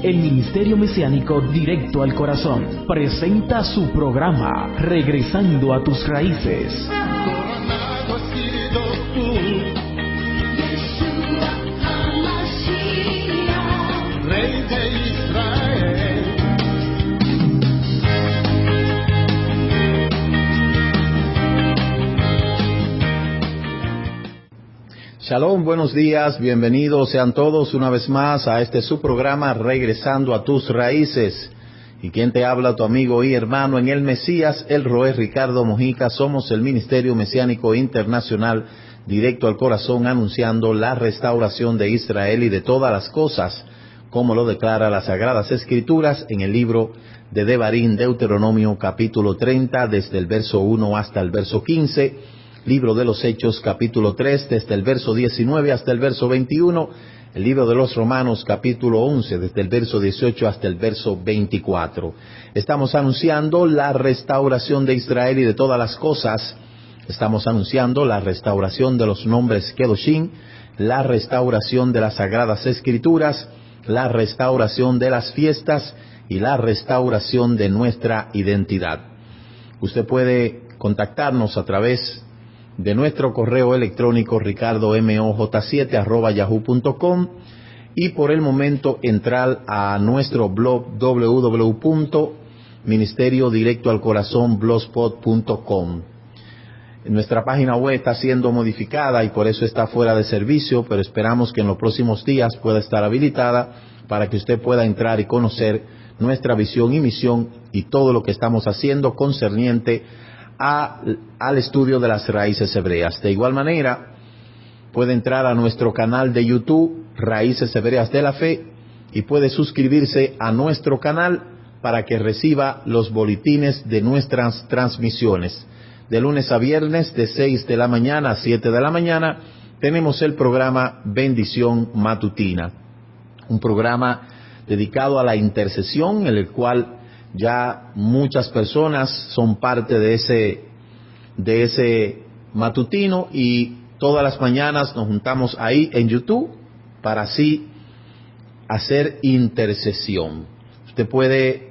El Ministerio Mesiánico Directo al Corazón presenta su programa Regresando a tus Raíces. Coronado has sido tú, Yeshua HaMashiach, Rey de Israel. Shalom, buenos días, bienvenidos sean todos una vez más a este su programa Regresando a tus Raíces. Y quien te habla, tu amigo y hermano en el Mesías, el Roé Ricardo Mojica. Somos el Ministerio Mesiánico Internacional Directo al Corazón, anunciando la restauración de Israel y de todas las cosas, como lo declara las Sagradas Escrituras en el libro de Devarim, Deuteronomio capítulo 30, desde el verso 1 hasta el verso 15, libro de los Hechos capítulo 3, desde el verso 19 hasta el verso 21, el libro de los Romanos capítulo 11, desde el verso 18 hasta el verso 24. Estamos anunciando la restauración de Israel y de todas las cosas. Estamos anunciando la restauración de los nombres Kedoshim, la restauración de las Sagradas Escrituras, la restauración de las fiestas y la restauración de nuestra identidad. Usted puede contactarnos a través de nuestro correo electrónico ricardomoj7@yahoo.com y por el momento entrar a nuestro blog www.ministeriodirectoalcorazonblogspot.com. Nuestra página web está siendo modificada y por eso está fuera de servicio, pero esperamos que en los próximos días pueda estar habilitada para que usted pueda entrar y conocer nuestra visión y misión y todo lo que estamos haciendo concerniente al estudio de las raíces hebreas. De igual manera, puede entrar a nuestro canal de YouTube, Raíces Hebreas de la Fe, y puede suscribirse a nuestro canal para que reciba los boletines de nuestras transmisiones. De lunes a viernes, de 6 de la mañana a 7 de la mañana, tenemos el programa Bendición Matutina, un programa dedicado a la intercesión, en el cual ya muchas personas son parte de ese matutino, y todas las mañanas nos juntamos ahí en YouTube para así hacer intercesión. Usted puede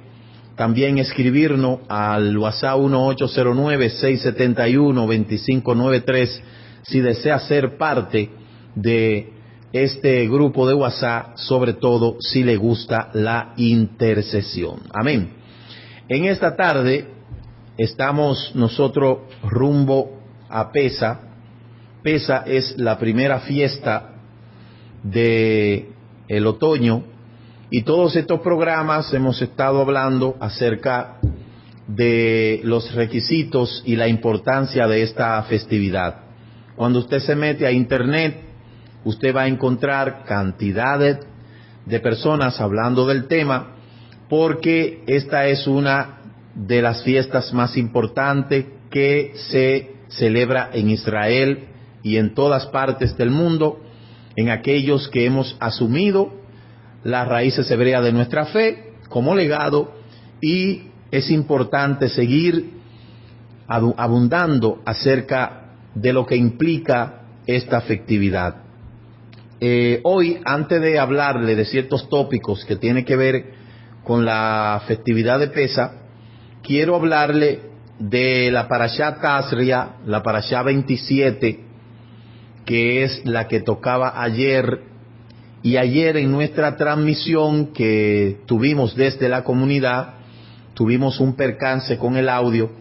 también escribirnos al WhatsApp 1809-671-2593 si desea ser parte de este grupo de WhatsApp, sobre todo si le gusta la intercesión. Amén. En esta tarde estamos nosotros rumbo a Pesa. Pesa es la primera fiesta del otoño, y todos estos programas hemos estado hablando acerca de los requisitos y la importancia de esta festividad. Cuando usted se mete a internet, usted va a encontrar cantidades de personas hablando del tema, porque esta es una de las fiestas más importantes que se celebra en Israel y en todas partes del mundo, en aquellos que hemos asumido las raíces hebreas de nuestra fe como legado, y es importante seguir abundando acerca de lo que implica esta festividad. Hoy, antes de hablarle de ciertos tópicos que tienen que ver con la festividad de Pesa, quiero hablarle de la Parashá Tazria, la Parashá 27, que es la que tocaba ayer. Y ayer en nuestra transmisión que tuvimos desde la comunidad, tuvimos un percance con el audio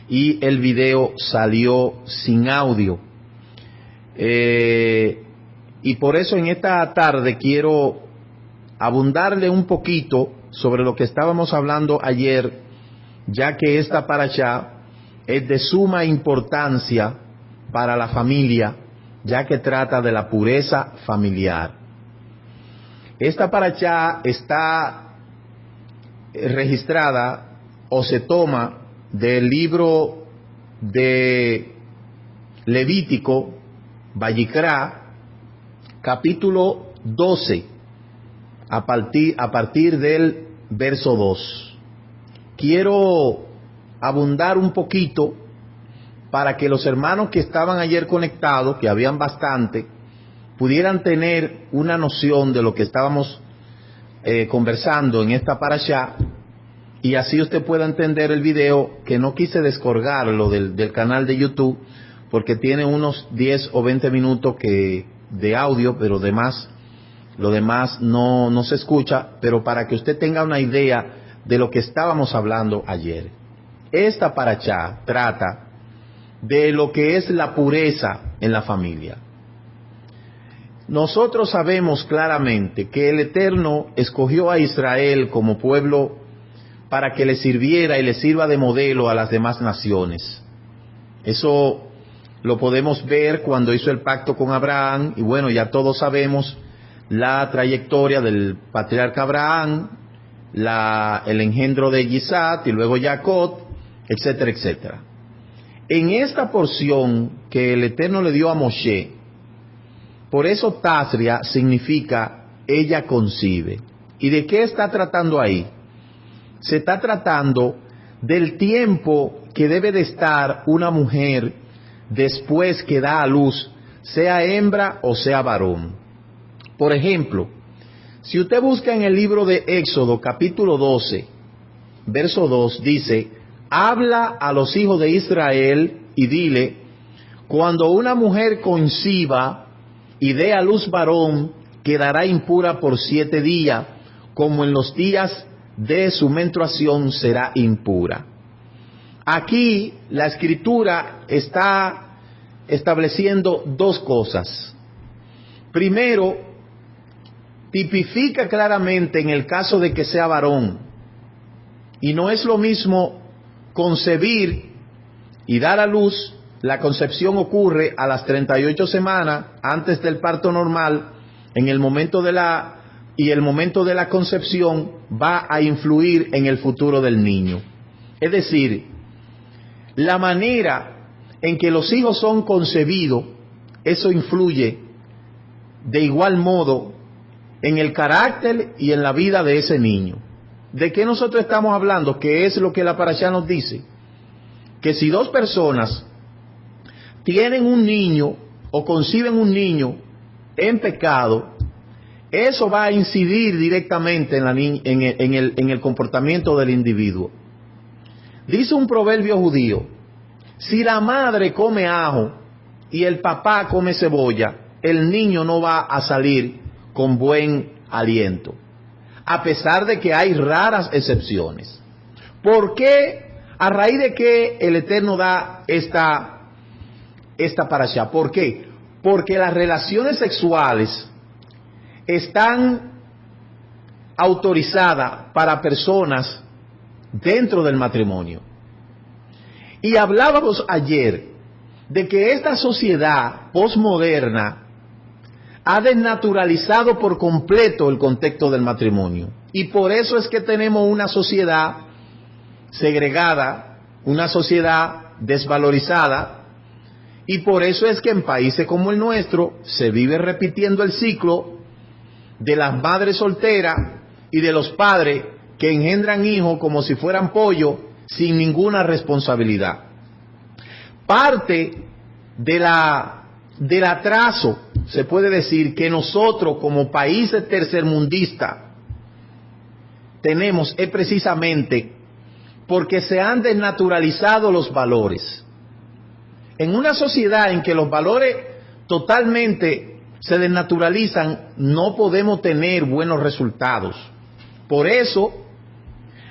y el video salió sin audio. Y por eso en esta tarde quiero abundarle un poquito sobre lo que estábamos hablando ayer, ya que esta parashá es de suma importancia para la familia, ya que trata de la pureza familiar. Esta parashá está registrada o se toma del libro de Levítico, Vayikra, capítulo 12, a partir del verso 2. Quiero abundar un poquito para que los hermanos que estaban ayer conectados, que habían bastante, pudieran tener una noción de lo que estábamos conversando en esta parashá, y así usted pueda entender el video, que no quise descolgarlo del canal de YouTube, porque tiene unos 10 o 20 minutos de audio, pero lo demás no se escucha, pero para que usted tenga una idea de lo que estábamos hablando ayer. Esta parashá trata de lo que es la pureza en la familia. Nosotros sabemos claramente que el Eterno escogió a Israel como pueblo para que le sirviera y le sirva de modelo a las demás naciones. Eso lo podemos ver cuando hizo el pacto con Abraham, y bueno, ya todos sabemos la trayectoria del patriarca Abraham, el engendro de Isaac y luego Jacob, etcétera, etcétera. En esta porción que el Eterno le dio a Moshe, por eso Tazria significa ella concibe. ¿Y de qué está tratando ahí? Se está tratando del tiempo que debe de estar una mujer después que da a luz, sea hembra o sea varón. Por ejemplo, si usted busca en el libro de Éxodo, capítulo 12, verso 2, dice: habla a los hijos de Israel y dile, cuando una mujer conciba y dé a luz varón, quedará impura por 7 días, como en los días de su menstruación será impura. Aquí la escritura está estableciendo dos cosas. Primero, tipifica claramente en el caso de que sea varón, y no es lo mismo concebir y dar a luz. La concepción ocurre a las 38 semanas antes del parto normal. El momento de la concepción va a influir en el futuro del niño. Es decir, la manera en que los hijos son concebidos, eso influye de igual modo en el carácter y en la vida de ese niño. ¿De qué nosotros estamos hablando? ¿Qué es lo que la parashá nos dice? Que si dos personas tienen un niño o conciben un niño en pecado, eso va a incidir directamente en el comportamiento del individuo. Dice un proverbio judío: si la madre come ajo y el papá come cebolla, el niño no va a salir con buen aliento, a pesar de que hay raras excepciones. ¿Por qué? ¿A raíz de qué el Eterno da esta parashá? ¿Por qué? Porque las relaciones sexuales están autorizadas para personas dentro del matrimonio. Y hablábamos ayer de que esta sociedad posmoderna ha desnaturalizado por completo el contexto del matrimonio. Y por eso es que tenemos una sociedad segregada, una sociedad desvalorizada, y por eso es que en países como el nuestro se vive repitiendo el ciclo de las madres solteras y de los padres que engendran hijos como si fueran pollo, sin ninguna responsabilidad. Parte del atraso, se puede decir, que nosotros como países tercermundistas tenemos es precisamente porque se han desnaturalizado los valores. En una sociedad en que los valores totalmente se desnaturalizan, no podemos tener buenos resultados. Por eso,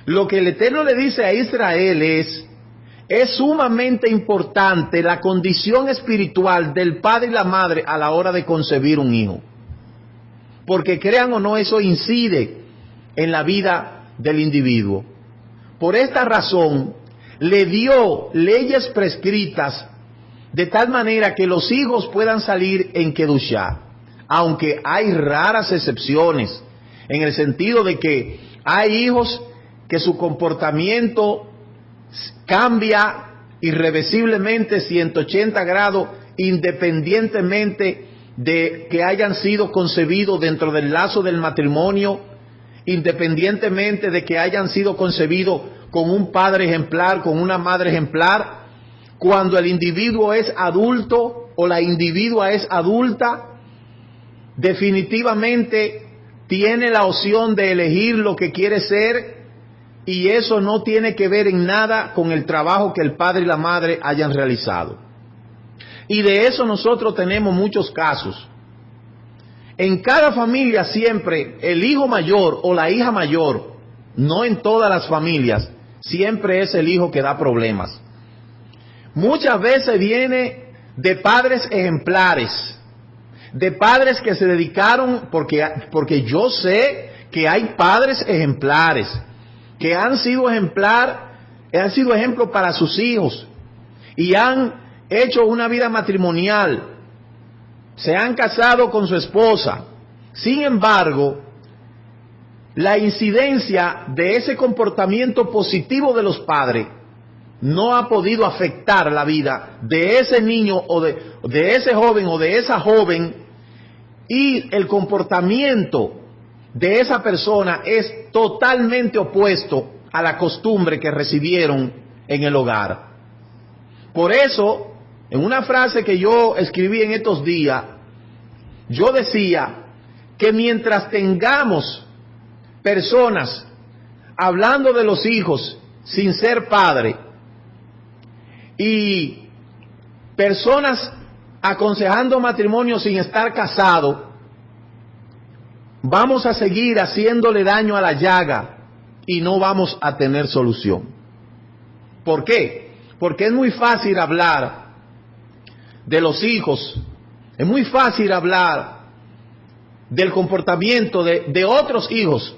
lo que el Eterno le dice a Israel es sumamente importante la condición espiritual del padre y la madre a la hora de concebir un hijo. Porque crean o no, eso incide en la vida del individuo. Por esta razón, le dio leyes prescritas de tal manera que los hijos puedan salir en Kedushá, aunque hay raras excepciones, en el sentido de que hay hijos que su comportamiento cambia irreversiblemente 180 grados, independientemente de que hayan sido concebidos dentro del lazo del matrimonio, independientemente de que hayan sido concebidos con un padre ejemplar, con una madre ejemplar. Cuando el individuo es adulto o la individua es adulta, definitivamente tiene la opción de elegir lo que quiere ser, y eso no tiene que ver en nada con el trabajo que el padre y la madre hayan realizado. Y de eso nosotros tenemos muchos casos. En cada familia siempre el hijo mayor o la hija mayor, no en todas las familias, siempre es el hijo que da problemas. Muchas veces viene de padres ejemplares, de padres que se dedicaron, porque yo sé que hay padres ejemplares, que han sido ejemplo para sus hijos, y han hecho una vida matrimonial, se han casado con su esposa. Sin embargo, la incidencia de ese comportamiento positivo de los padres no ha podido afectar la vida de ese niño o de ese joven o de esa joven, y el comportamiento de esa persona es totalmente opuesto a la costumbre que recibieron en el hogar. Por eso, en una frase que yo escribí en estos días, yo decía que mientras tengamos personas hablando de los hijos sin ser padre, y personas aconsejando matrimonio sin estar casado, vamos a seguir haciéndole daño a la llaga y no vamos a tener solución. ¿Por qué? Porque es muy fácil hablar de los hijos, es muy fácil hablar del comportamiento de otros hijos,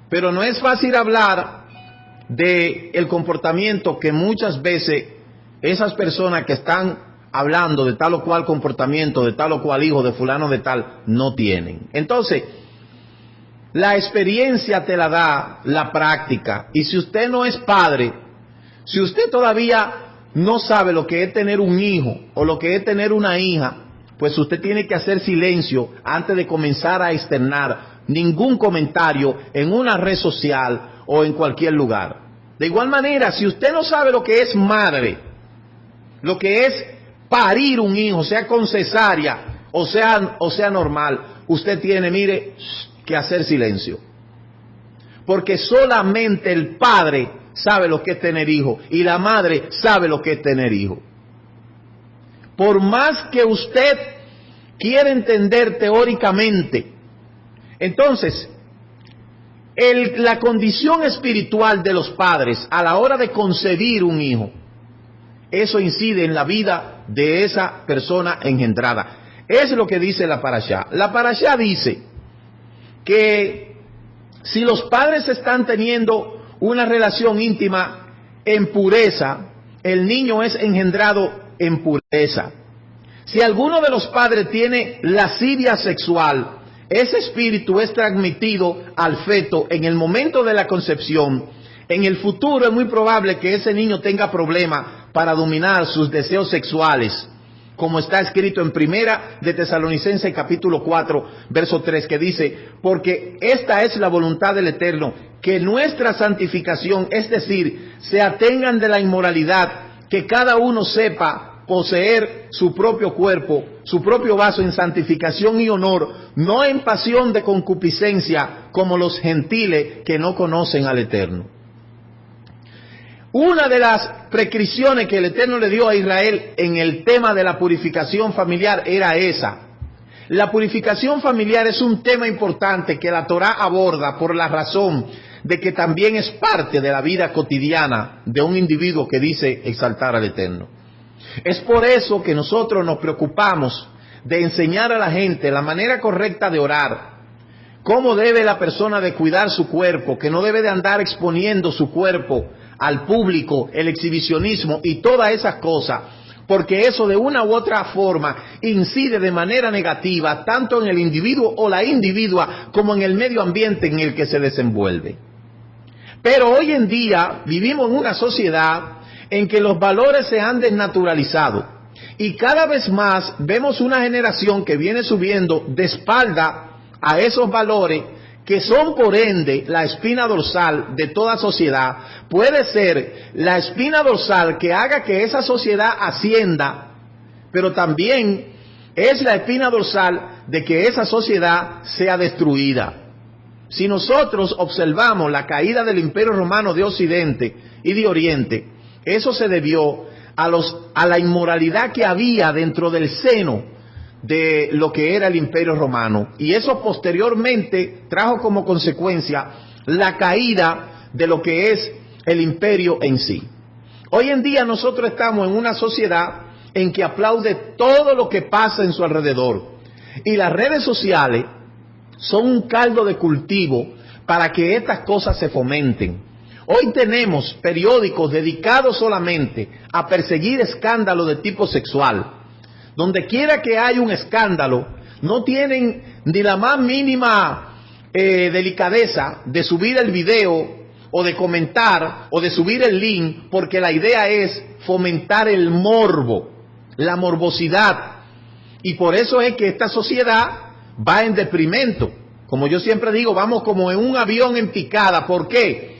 pero no es fácil hablar del comportamiento que muchas veces esas personas que están hablando de tal o cual comportamiento, de tal o cual hijo, de fulano de tal, no tienen. Entonces, la experiencia te la da la práctica, y si usted no es padre, si usted todavía no sabe lo que es tener un hijo o lo que es tener una hija, pues usted tiene que hacer silencio antes de comenzar a externar ningún comentario en una red social o en cualquier lugar. De igual manera, si usted no sabe lo que es madre, lo que es parir un hijo, sea con cesárea o sea normal, usted tiene, mire, que hacer silencio. Porque solamente el padre sabe lo que es tener hijo y la madre sabe lo que es tener hijo. Por más que usted quiera entender teóricamente, entonces, la condición espiritual de los padres a la hora de concebir un hijo, eso incide en la vida de esa persona engendrada. Es lo que dice la parashá. La parashá dice que si los padres están teniendo una relación íntima en pureza, el niño es engendrado en pureza. Si alguno de los padres tiene lascivia sexual, ese espíritu es transmitido al feto en el momento de la concepción. En el futuro es muy probable que ese niño tenga problemas para dominar sus deseos sexuales, como está escrito en Primera de Tesalonicenses capítulo 4, verso 3, que dice: porque esta es la voluntad del Eterno, que nuestra santificación, es decir, se atengan de la inmoralidad, que cada uno sepa poseer su propio cuerpo, su propio vaso en santificación y honor, no en pasión de concupiscencia, como los gentiles que no conocen al Eterno. Una de las prescripciones que el Eterno le dio a Israel en el tema de la purificación familiar era esa. La purificación familiar es un tema importante que la Torá aborda por la razón de que también es parte de la vida cotidiana de un individuo que dice exaltar al Eterno. Es por eso que nosotros nos preocupamos de enseñar a la gente la manera correcta de orar, cómo debe la persona de cuidar su cuerpo, que no debe de andar exponiendo su cuerpo al público, el exhibicionismo y todas esas cosas, porque eso de una u otra forma incide de manera negativa tanto en el individuo o la individua como en el medio ambiente en el que se desenvuelve. Pero hoy en día vivimos en una sociedad en que los valores se han desnaturalizado y cada vez más vemos una generación que viene subiendo de espalda a esos valores que son por ende la espina dorsal de toda sociedad. Puede ser la espina dorsal que haga que esa sociedad ascienda, pero también es la espina dorsal de que esa sociedad sea destruida. si nosotros observamos la caída del Imperio Romano de Occidente y de Oriente, eso se debió a la inmoralidad que había dentro del seno de lo que era el Imperio Romano. Y eso posteriormente trajo como consecuencia la caída de lo que es el imperio en sí. Hoy en día nosotros estamos en una sociedad en que aplaude todo lo que pasa en su alrededor. Y las redes sociales son un caldo de cultivo para que estas cosas se fomenten. Hoy tenemos periódicos dedicados solamente a perseguir escándalos de tipo sexual. Donde quiera que haya un escándalo, no tienen ni la más mínima delicadeza de subir el video o de comentar o de subir el link, porque la idea es fomentar el morbo, la morbosidad. Y por eso es que esta sociedad va en detrimento. Como yo siempre digo, vamos como en un avión en picada. ¿Por qué?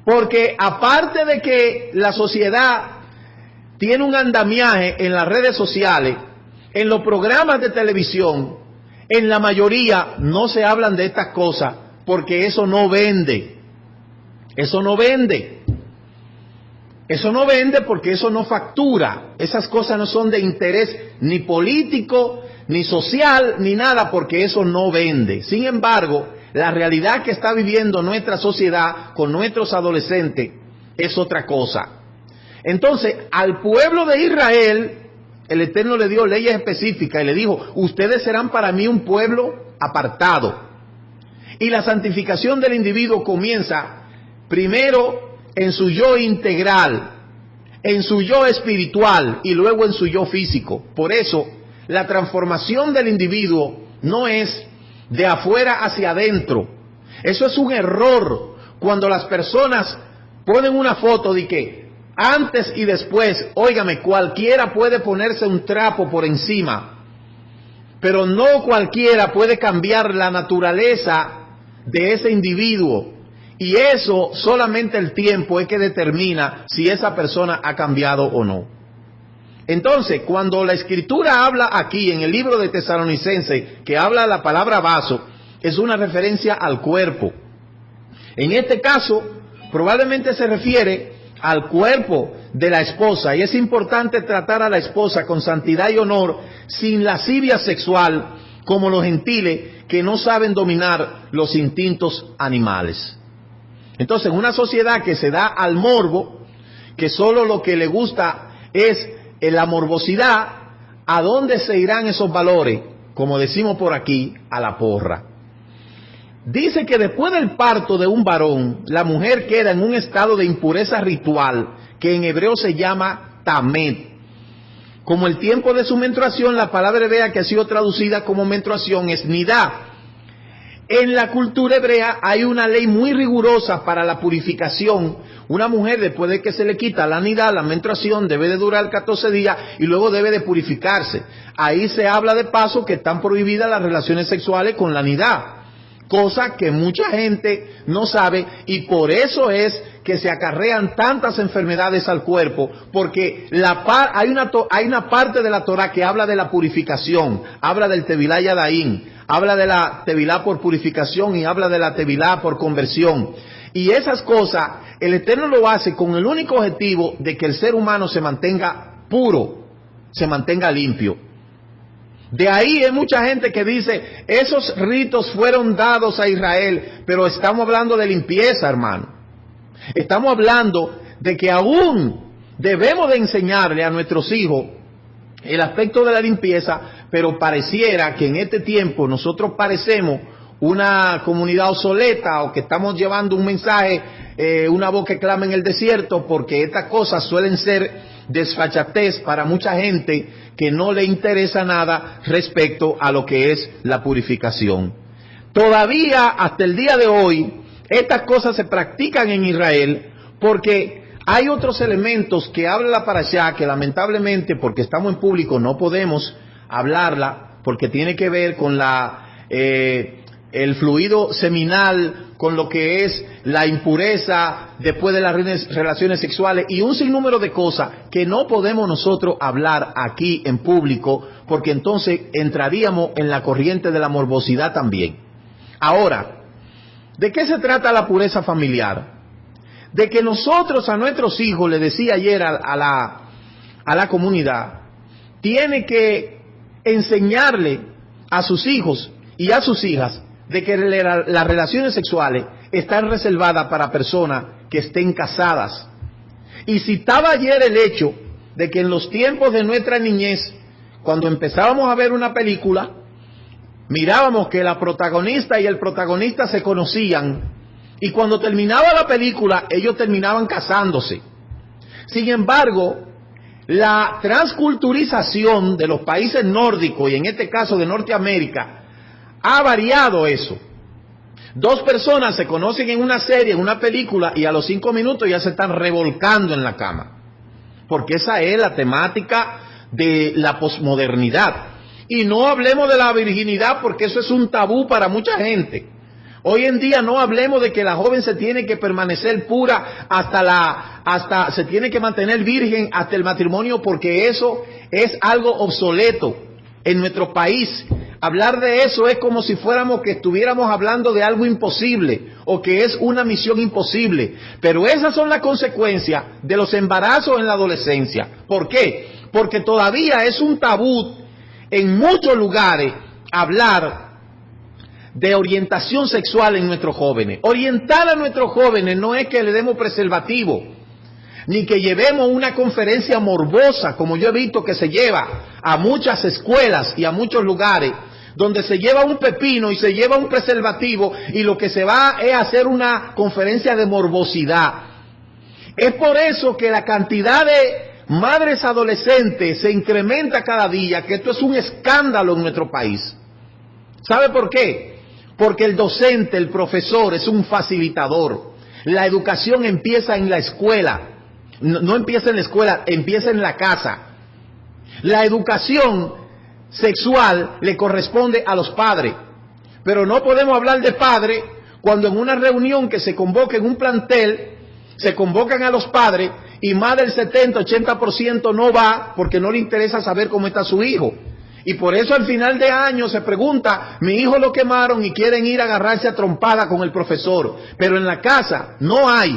Porque aparte de que la sociedad tiene un andamiaje en las redes sociales, en los programas de televisión, en la mayoría no se hablan de estas cosas porque eso no vende. Eso no vende. Eso no vende porque eso no factura. Esas cosas no son de interés ni político, ni social, ni nada, porque eso no vende. Sin embargo, la realidad que está viviendo nuestra sociedad con nuestros adolescentes es otra cosa. Entonces, al pueblo de Israel, el Eterno le dio leyes específicas y le dijo, ustedes serán para mí un pueblo apartado. Y la santificación del individuo comienza primero en su yo integral, en su yo espiritual y luego en su yo físico. Por eso, la transformación del individuo no es de afuera hacia adentro. Eso es un error cuando las personas ponen una foto de que antes y después, óigame, cualquiera puede ponerse un trapo por encima, pero no cualquiera puede cambiar la naturaleza de ese individuo. Y eso solamente el tiempo es que determina si esa persona ha cambiado o no. Entonces, cuando la Escritura habla aquí en el libro de Tesalonicenses, que habla la palabra vaso, es una referencia al cuerpo. En este caso, probablemente se refiere al cuerpo de la esposa, y es importante tratar a la esposa con santidad y honor, sin lascivia sexual, como los gentiles que no saben dominar los instintos animales. Entonces, en una sociedad que se da al morbo, que solo lo que le gusta es la morbosidad, ¿a dónde se irán esos valores? Como decimos por aquí, a la porra. Dice que después del parto de un varón, la mujer queda en un estado de impureza ritual, que en hebreo se llama tamet. Como el tiempo de su menstruación, la palabra hebrea que ha sido traducida como menstruación es nidá. En la cultura hebrea hay una ley muy rigurosa para la purificación. Una mujer, después de que se le quita la nidá, la menstruación, debe de durar 14 días y luego debe de purificarse. Ahí se habla de paso que están prohibidas las relaciones sexuales con la nidá, cosa que mucha gente no sabe, y por eso es que se acarrean tantas enfermedades al cuerpo, porque hay una parte de la Torah que habla de la purificación, habla del Tevilá Yadayim, habla de la Tevilá por purificación y habla de la Tevilá por conversión. Y esas cosas, el Eterno lo hace con el único objetivo de que el ser humano se mantenga puro, se mantenga limpio. De ahí hay mucha gente que dice, esos ritos fueron dados a Israel, pero estamos hablando de limpieza, hermano. Estamos hablando de que aún debemos de enseñarle a nuestros hijos el aspecto de la limpieza, pero pareciera que en este tiempo nosotros parecemos una comunidad obsoleta, o que estamos llevando un mensaje, una voz que clama en el desierto, porque estas cosas suelen ser desfachatez para mucha gente que no le interesa nada respecto a lo que es la purificación. Todavía hasta el día de hoy estas cosas se practican en Israel, porque hay otros elementos que habla la parashá que lamentablemente, porque estamos en público, no podemos hablarla, porque tiene que ver con el fluido seminal, con lo que es la impureza después de las relaciones sexuales y un sinnúmero de cosas que no podemos nosotros hablar aquí en público, porque entonces entraríamos en la corriente de la morbosidad también. Ahora, ¿De qué se trata la pureza familiar? De que nosotros a nuestros hijos, le decía ayer a la comunidad, tiene que enseñarle a sus hijos y a sus hijas de que las relaciones sexuales están reservadas para personas que estén casadas. Y citaba ayer el hecho de que en los tiempos de nuestra niñez, cuando empezábamos a ver una película, mirábamos que la protagonista y el protagonista se conocían, y cuando terminaba la película, ellos terminaban casándose. Sin embargo, la transculturización de los países nórdicos, y en este caso de Norteamérica, ha variado eso. Dos personas se conocen en una serie, en una película, y a los 5 minutos ya se están revolcando en la cama. Porque esa es la temática de la posmodernidad. Y no hablemos de la virginidad, porque eso es un tabú para mucha gente. Hoy en día no hablemos de que la joven se tiene que permanecer pura hasta se tiene que mantener virgen hasta el matrimonio, porque eso es algo obsoleto en nuestro país. Hablar de eso es como si fuéramos que estuviéramos hablando de algo imposible o que es una misión imposible. Pero esas son las consecuencias de los embarazos en la adolescencia. ¿Por qué? Porque todavía es un tabú en muchos lugares hablar de orientación sexual en nuestros jóvenes. Orientar a nuestros jóvenes no es que le demos preservativo, ni que llevemos una conferencia morbosa, como yo he visto que se lleva a muchas escuelas y a muchos lugares, donde se lleva un pepino y se lleva un preservativo, y lo que se va es hacer una conferencia de morbosidad. Es por eso que la cantidad de madres adolescentes se incrementa cada día, que esto es un escándalo en nuestro país. ¿Sabe por qué? Porque el docente, el profesor, es un facilitador. La educación empieza en la escuela. No empieza en la escuela, empieza en la casa. La educación sexual le corresponde a los padres. Pero no podemos hablar de padres cuando en una reunión que se convoca en un plantel, se convocan a los padres y más del 70-80% no va porque no le interesa saber cómo está su hijo. Y por eso al final de año se pregunta, mi hijo lo quemaron y quieren ir a agarrarse a trompada con el profesor. Pero en la casa no hay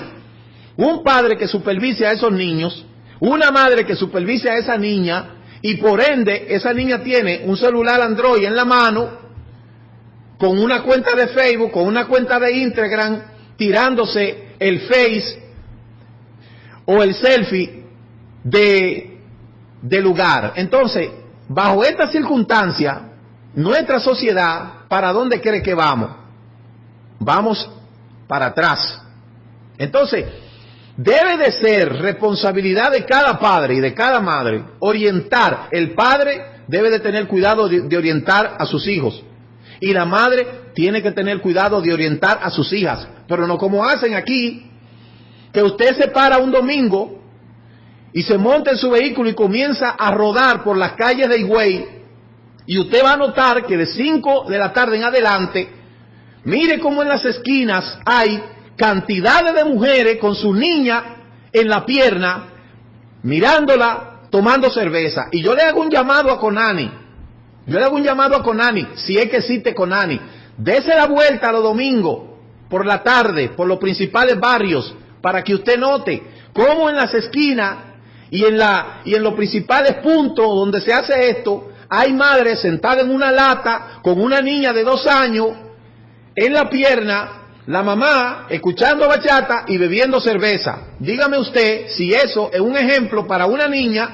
un padre que supervise a esos niños, una madre que supervise a esa niña, y por ende esa niña tiene un celular Android en la mano, con una cuenta de Facebook, con una cuenta de Instagram, tirándose el Face o el selfie de lugar. Entonces, bajo esta circunstancia, nuestra sociedad, ¿para dónde cree que vamos? Vamos para atrás. Entonces, debe de ser responsabilidad de cada padre y de cada madre orientar. El padre debe de tener cuidado de orientar a sus hijos. Y la madre tiene que tener cuidado de orientar a sus hijas. Pero no como hacen aquí, que usted se para un domingo y se monta en su vehículo y comienza a rodar por las calles de Higüey, y usted va a notar que de 5 de la tarde en adelante, mire cómo en las esquinas hay cantidades de mujeres con su niña en la pierna, mirándola, tomando cerveza. Y yo le hago un llamado a Conani, si es que existe Conani, dese la vuelta los domingos, por la tarde, por los principales barrios, para que usted note cómo en las esquinas y en los principales puntos donde se hace esto, hay madres sentadas en una lata con una niña de 2 años en la pierna, la mamá escuchando bachata y bebiendo cerveza. Dígame usted si eso es un ejemplo para una niña.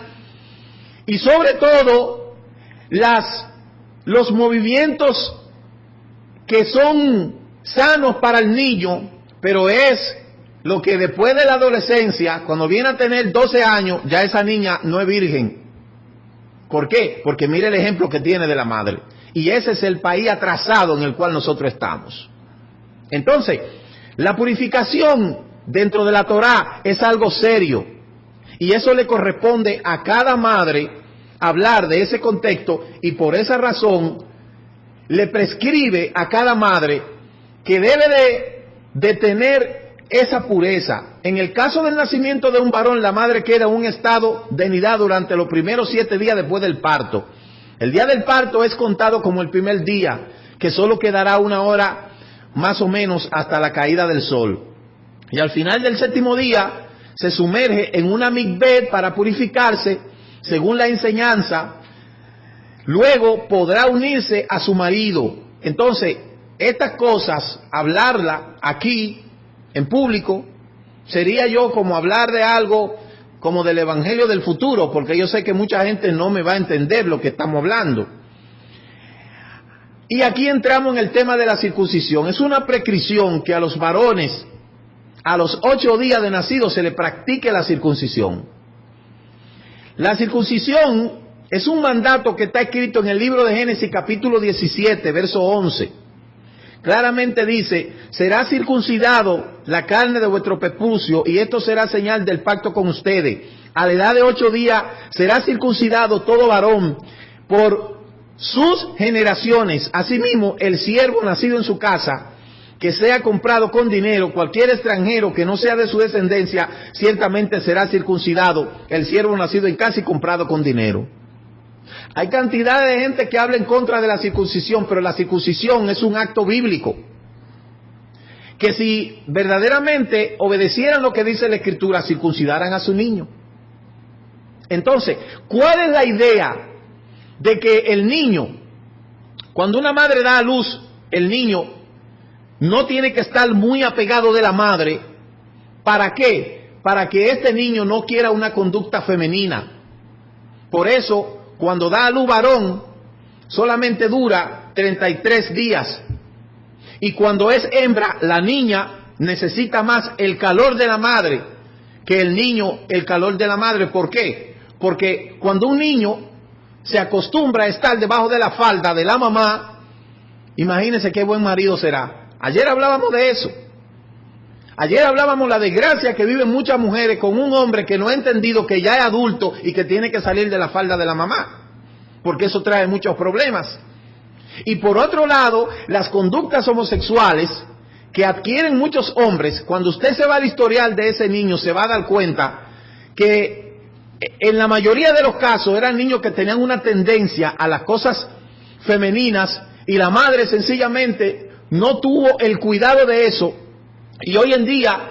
Y sobre todo los movimientos que son sanos para el niño, pero es lo que después de la adolescencia, cuando viene a tener 12 años, ya esa niña no es virgen. ¿Por qué? Porque mire el ejemplo que tiene de la madre. Y ese es el país atrasado en el cual nosotros estamos. Entonces, la purificación dentro de la Torá es algo serio. Y eso le corresponde a cada madre hablar de ese contexto, y por esa razón le prescribe a cada madre que debe de tener esa pureza. En el caso del nacimiento de un varón, la madre queda en un estado de nidad durante los primeros 7 días después del parto. El día del parto es contado como el primer día, que solo quedará 1 hora más o menos hasta la caída del sol. Y al final del 7º día se sumerge en una mikveh para purificarse, según la enseñanza. Luego podrá unirse a su marido. Entonces, estas cosas, hablarla aquí, en público, sería yo como hablar de algo como del evangelio del futuro, porque yo sé que mucha gente no me va a entender lo que estamos hablando. Y aquí entramos en el tema de la circuncisión. Es una prescripción que a los varones, a los 8 días de nacido, se le practique la circuncisión. La circuncisión es un mandato que está escrito en el libro de Génesis capítulo 17, verso 11. Claramente dice: será circuncidado la carne de vuestro prepucio, y esto será señal del pacto con ustedes. A la edad de 8 días será circuncidado todo varón por sus generaciones. Asimismo, el siervo nacido en su casa, que sea comprado con dinero, cualquier extranjero que no sea de su descendencia, ciertamente será circuncidado. El siervo nacido en casa y comprado con dinero. Hay cantidad de gente que habla en contra de la circuncisión, pero la circuncisión es un acto bíblico. Que si verdaderamente obedecieran lo que dice la Escritura, circuncidaran a su niño. Entonces, ¿cuál es la idea de que el niño, cuando una madre da a luz, el niño no tiene que estar muy apegado de la madre? ¿Para qué? Para que este niño no quiera una conducta femenina. Por eso, cuando da a luz varón, solamente dura 33 días. Y cuando es hembra, la niña necesita más el calor de la madre que el niño el calor de la madre. ¿Por qué? Porque cuando un niño se acostumbra a estar debajo de la falda de la mamá, imagínense qué buen marido será. Ayer hablábamos de eso. Ayer hablábamos de la desgracia que viven muchas mujeres con un hombre que no ha entendido que ya es adulto y que tiene que salir de la falda de la mamá, porque eso trae muchos problemas. Y por otro lado, las conductas homosexuales que adquieren muchos hombres, cuando usted se va al historial de ese niño, se va a dar cuenta que en la mayoría de los casos eran niños que tenían una tendencia a las cosas femeninas y la madre sencillamente no tuvo el cuidado de eso. Y hoy en día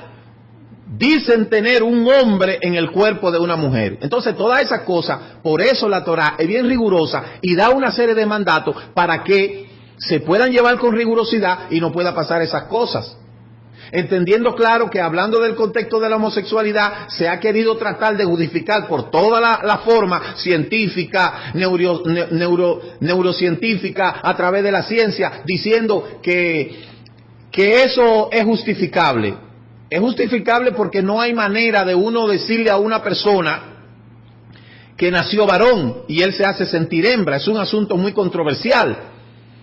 dicen tener un hombre en el cuerpo de una mujer. Entonces todas esas cosas, por eso la Torá es bien rigurosa y da una serie de mandatos para que se puedan llevar con rigurosidad y no pueda pasar esas cosas. Entendiendo claro que hablando del contexto de la homosexualidad, se ha querido tratar de justificar por toda la forma científica, neurocientífica, a través de la ciencia, diciendo que eso es justificable. Es justificable porque no hay manera de uno decirle a una persona que nació varón y él se hace sentir hembra. Es un asunto muy controversial.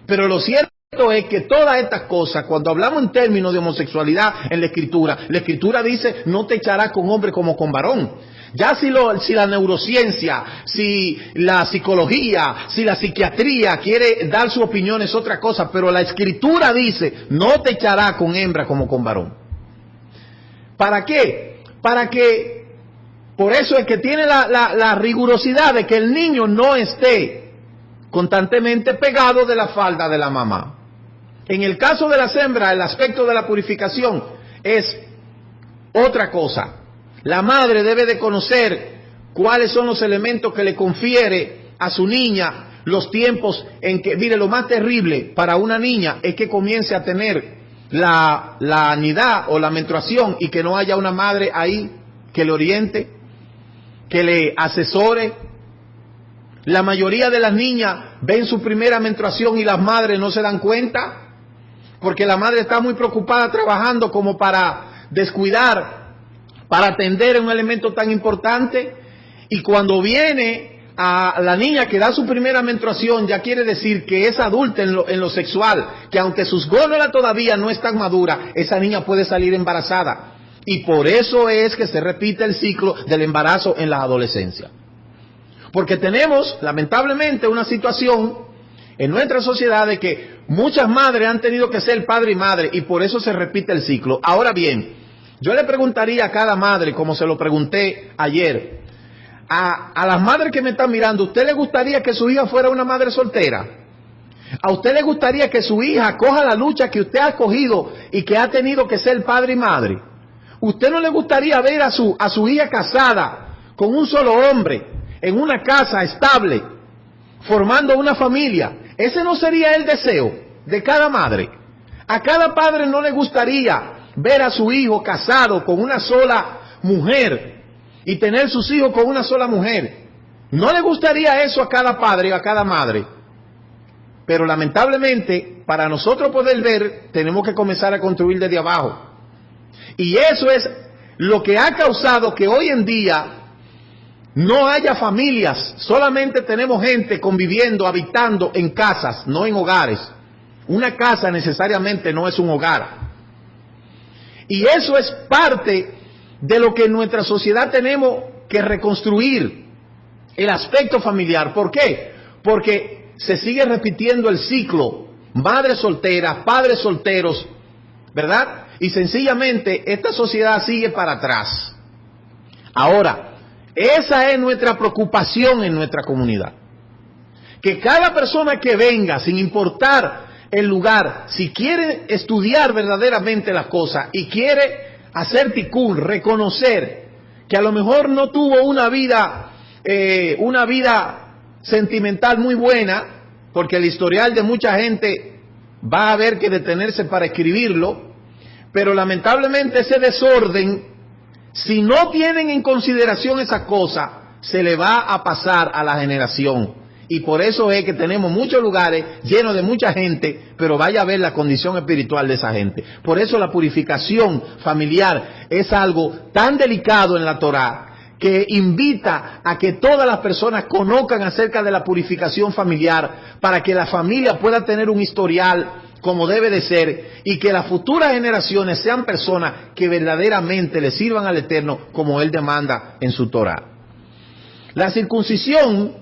Pero lo cierto es que todas estas cosas, cuando hablamos en términos de homosexualidad en la Escritura dice: no te echarás con hombre como con varón. Ya si la neurociencia, si la psicología, si la psiquiatría quiere dar su opinión es otra cosa, pero la Escritura dice: no te echarás con hembra como con varón. ¿Para qué? Por eso es que tiene la rigurosidad de que el niño no esté constantemente pegado de la falda de la mamá. En el caso de las hembras, el aspecto de la purificación es otra cosa. La madre debe de conocer cuáles son los elementos que le confiere a su niña, los tiempos en que, mire, lo más terrible para una niña es que comience a tener la anidad o la menstruación y que no haya una madre ahí que le oriente, que le asesore. La mayoría de las niñas ven su primera menstruación y las madres no se dan cuenta, porque la madre está muy preocupada trabajando como para descuidar, para atender a un elemento tan importante. Y cuando viene a la niña que da su primera menstruación, ya quiere decir que es adulta en lo sexual, que aunque sus glándulas todavía no están maduras, esa niña puede salir embarazada. Y por eso es que se repite el ciclo del embarazo en la adolescencia. Porque tenemos, lamentablemente, una situación en nuestra sociedad de que muchas madres han tenido que ser padre y madre, y por eso se repite el ciclo. Ahora bien, yo le preguntaría a cada madre, como se lo pregunté ayer, a las madres que me están mirando, ¿usted le gustaría que su hija fuera una madre soltera? ¿A usted le gustaría que su hija coja la lucha que usted ha cogido y que ha tenido que ser padre y madre? ¿Usted no le gustaría ver a su hija casada con un solo hombre, en una casa estable, formando una familia? Ese no sería el deseo de cada madre. A cada padre no le gustaría ver a su hijo casado con una sola mujer y tener sus hijos con una sola mujer. No le gustaría eso a cada padre o a cada madre. Pero lamentablemente, para nosotros poder ver, tenemos que comenzar a construir desde abajo. Y eso es lo que ha causado que hoy en día no haya familias, solamente tenemos gente conviviendo, habitando en casas, no en hogares. Una casa necesariamente no es un hogar. Y eso es parte de lo que en nuestra sociedad tenemos que reconstruir, el aspecto familiar. ¿Por qué? Porque se sigue repitiendo el ciclo, madres solteras, padres solteros, ¿verdad? Y sencillamente esta sociedad sigue para atrás. Ahora, esa es nuestra preocupación en nuestra comunidad. Que cada persona que venga, sin importar el lugar, si quiere estudiar verdaderamente las cosas y quiere hacer ticún, reconocer que a lo mejor no tuvo una vida sentimental muy buena, porque el historial de mucha gente va a haber que detenerse para escribirlo, pero lamentablemente ese desorden, si no tienen en consideración esa cosa, se le va a pasar a la generación. Y por eso es que tenemos muchos lugares llenos de mucha gente, pero vaya a ver la condición espiritual de esa gente. Por eso la purificación familiar es algo tan delicado en la Torá, que invita a que todas las personas conozcan acerca de la purificación familiar, para que la familia pueda tener un historial como debe de ser, y que las futuras generaciones sean personas que verdaderamente le sirvan al Eterno como Él demanda en su Torá. La circuncisión,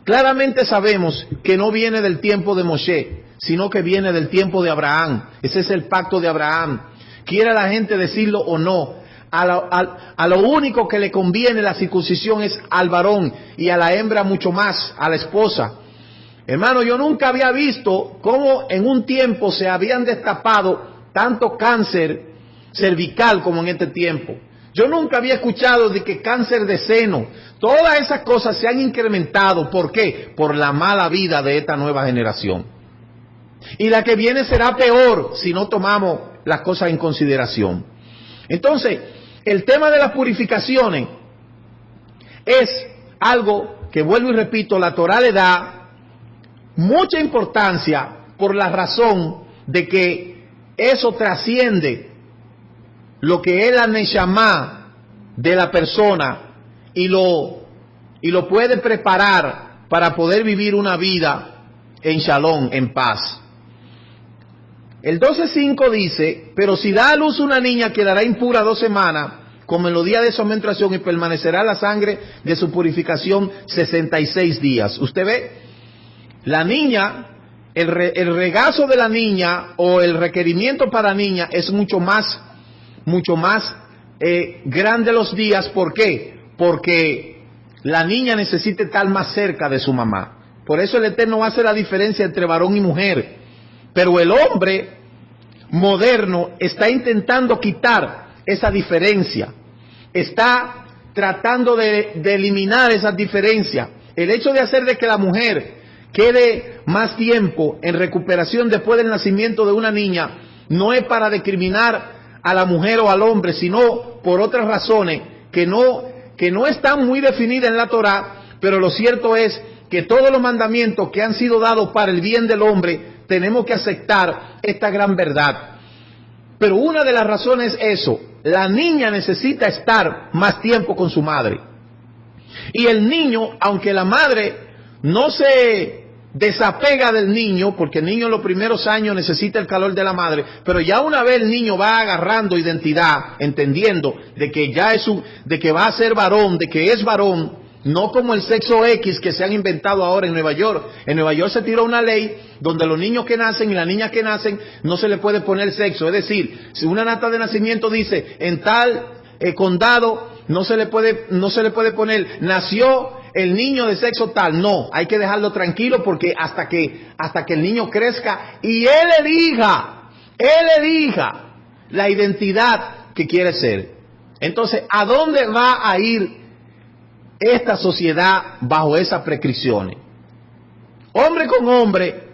claramente sabemos que no viene del tiempo de Moshe, sino que viene del tiempo de Abraham. Ese es el pacto de Abraham. Quiera la gente decirlo o no, a lo único que le conviene la circuncisión es al varón, y a la hembra mucho más, a la esposa. Hermano, yo nunca había visto cómo en un tiempo se habían destapado tanto cáncer cervical como en este tiempo. Yo nunca había escuchado de que cáncer de seno, todas esas cosas se han incrementado. ¿Por qué? Por la mala vida de esta nueva generación. Y la que viene será peor si no tomamos las cosas en consideración. Entonces, el tema de las purificaciones es algo que, vuelvo y repito, la Torá le da mucha importancia por la razón de que eso trasciende lo que es la neshama de la persona y lo puede preparar para poder vivir una vida en shalom, en paz. El 12:5 dice: pero si da a luz una niña, quedará impura 2 semanas, como en los días de su menstruación, y permanecerá la sangre de su purificación 66 días. Usted ve, la niña, el regazo de la niña o el requerimiento para la niña es mucho más grande los días. ¿Por qué? Porque la niña necesita estar más cerca de su mamá. Por eso el Eterno hace la diferencia entre varón y mujer. Pero el hombre moderno está intentando quitar esa diferencia. Está tratando de eliminar esas diferencias. El hecho de hacer de que la mujer quede más tiempo en recuperación después del nacimiento de una niña no es para discriminar a la mujer o al hombre, sino por otras razones que no están muy definidas en la Torá, pero lo cierto es que todos los mandamientos que han sido dados para el bien del hombre, tenemos que aceptar esta gran verdad. Pero una de las razones es eso: la niña necesita estar más tiempo con su madre. Y el niño, aunque la madre no se desapega del niño, porque el niño en los primeros años necesita el calor de la madre, pero ya una vez el niño va agarrando identidad, entendiendo de que ya de que va a ser varón, de que es varón, no como el sexo X que se han inventado ahora en Nueva York. En Nueva York se tiró una ley donde los niños que nacen y las niñas que nacen no se le puede poner sexo. Es decir, si una nata de nacimiento dice en tal condado, no se le puede poner nació el niño de sexo tal. No, hay que dejarlo tranquilo porque hasta que el niño crezca y él elija la identidad que quiere ser. Entonces, ¿a dónde va a ir esta sociedad bajo esas prescripciones? Hombre con hombre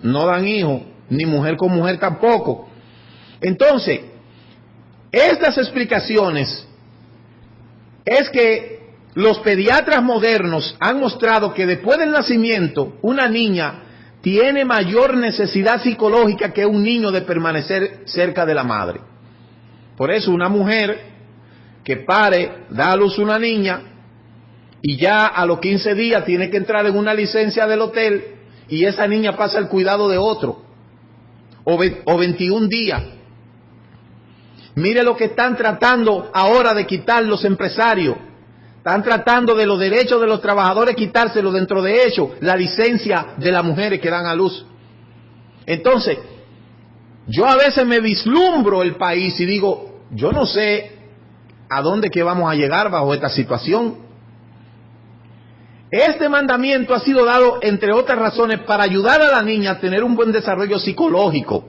no dan hijos, ni mujer con mujer tampoco. Entonces, estas explicaciones es que los pediatras modernos han mostrado que después del nacimiento, una niña tiene mayor necesidad psicológica que un niño de permanecer cerca de la madre. Por eso una mujer que pare, da a luz una niña, y ya a los 15 días tiene que entrar en una licencia del hotel, y esa niña pasa el cuidado de otro, o 21 días. Mire lo que están tratando ahora de quitar los empresarios. Están tratando de los derechos de los trabajadores quitárselo, dentro de ellos la licencia de las mujeres que dan a luz. Entonces, yo a veces me vislumbro el país y digo, yo no sé a dónde que vamos a llegar bajo esta situación. Este mandamiento ha sido dado, entre otras razones, para ayudar a la niña a tener un buen desarrollo psicológico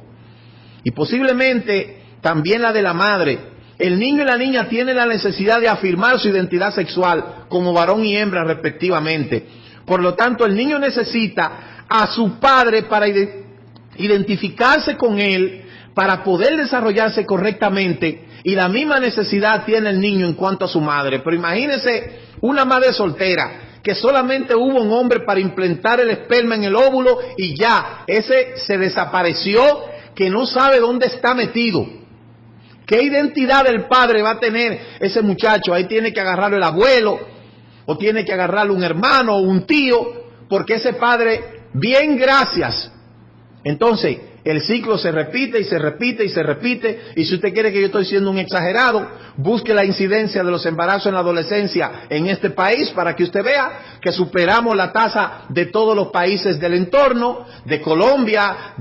y posiblemente también la de la madre. El niño y la niña tienen la necesidad de afirmar su identidad sexual como varón y hembra respectivamente. Por lo tanto, el niño necesita a su padre para identificarse con él, para poder desarrollarse correctamente, y la misma necesidad tiene el niño en cuanto a su madre. Pero imagínense una madre soltera que solamente hubo un hombre para implantar el esperma en el óvulo y ya, ese se desapareció, que no sabe dónde está metido. ¿Qué identidad del padre va a tener ese muchacho? Ahí tiene que agarrarlo el abuelo, o tiene que agarrarlo un hermano o un tío, porque ese padre, bien, gracias. Entonces, el ciclo se repite y se repite y se repite, y si usted quiere que yo estoy siendo un exagerado, busque la incidencia de los embarazos en la adolescencia en este país para que usted vea que superamos la tasa de todos los países del entorno, de Colombia,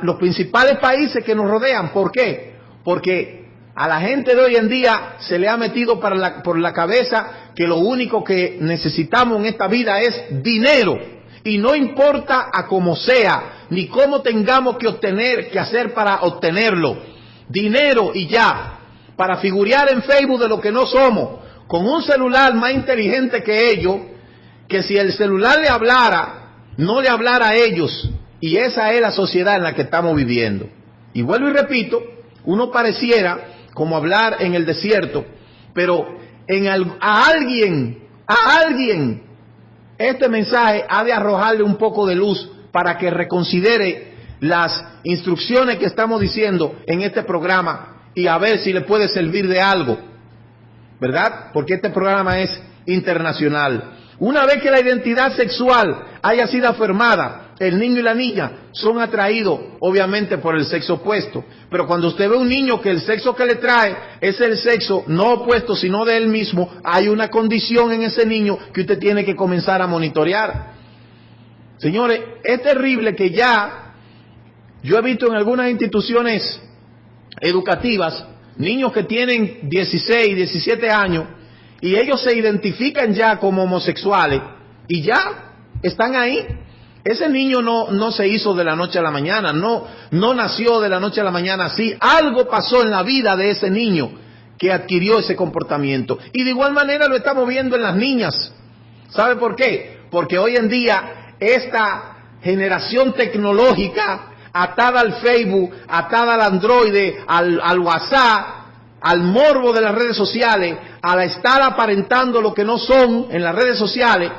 los principales países que nos rodean. ¿Por qué? Porque a la gente de hoy en día se le ha metido por la cabeza que lo único que necesitamos en esta vida es dinero, y no importa a cómo sea, ni cómo tengamos que hacer para obtenerlo. Dinero y ya, para figurear en Facebook de lo que no somos, con un celular más inteligente que ellos, que si el celular le hablara, no le hablara a ellos. Y esa es la sociedad en la que estamos viviendo. Y vuelvo y repito, uno pareciera como hablar en el desierto, pero a alguien, este mensaje ha de arrojarle un poco de luz para que reconsidere las instrucciones que estamos diciendo en este programa y a ver si le puede servir de algo, ¿verdad? Porque este programa es internacional. Una vez que la identidad sexual haya sido afirmada, el niño y la niña son atraídos obviamente por el sexo opuesto. Pero cuando usted ve un niño que el sexo que le trae es el sexo no opuesto sino de él mismo, hay una condición en ese niño que usted tiene que comenzar a monitorear. Señores, es terrible que ya yo he visto en algunas instituciones educativas niños que tienen 16, 17 años y ellos se identifican ya como homosexuales y ya están ahí. Ese niño no se hizo de la noche a la mañana, no nació de la noche a la mañana así. Algo pasó en la vida de ese niño que adquirió ese comportamiento. Y de igual manera lo estamos viendo en las niñas. ¿Sabe por qué? Porque hoy en día esta generación tecnológica atada al Facebook, atada al Android, al WhatsApp, al morbo de las redes sociales, al estar aparentando lo que no son en las redes sociales,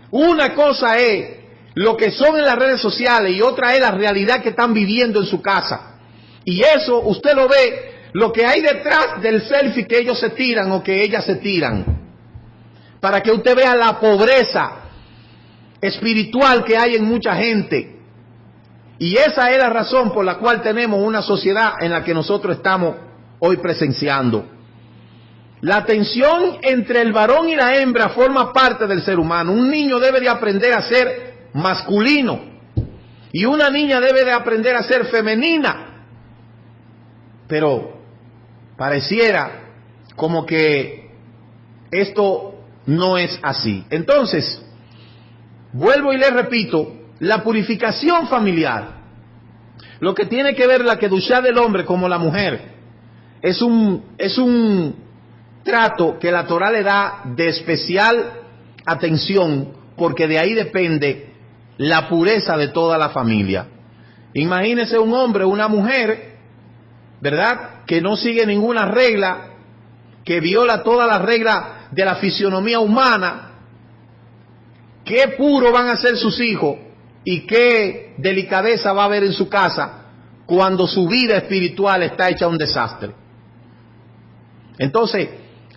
una cosa es lo que son en las redes sociales y otra es la realidad que están viviendo en su casa. Y eso usted lo ve, lo que hay detrás del selfie que ellos se tiran o que ellas se tiran, para que usted vea la pobreza espiritual que hay en mucha gente. Y esa es la razón por la cual tenemos una sociedad en la que nosotros estamos hoy presenciando. La tensión entre el varón y la hembra forma parte del ser humano. Un niño debe de aprender a ser masculino y una niña debe de aprender a ser femenina, pero pareciera como que esto no es así. Entonces, vuelvo y les repito, la purificación familiar, lo que tiene que ver la kedushá del hombre como la mujer, es un trato que la Torah le da de especial atención, porque de ahí depende la pureza de toda la familia. Imagínese un hombre o una mujer, ¿verdad?, que no sigue ninguna regla, que viola todas las reglas de la fisionomía humana. Qué puro van a ser sus hijos y qué delicadeza va a haber en su casa cuando su vida espiritual está hecha un desastre. Entonces,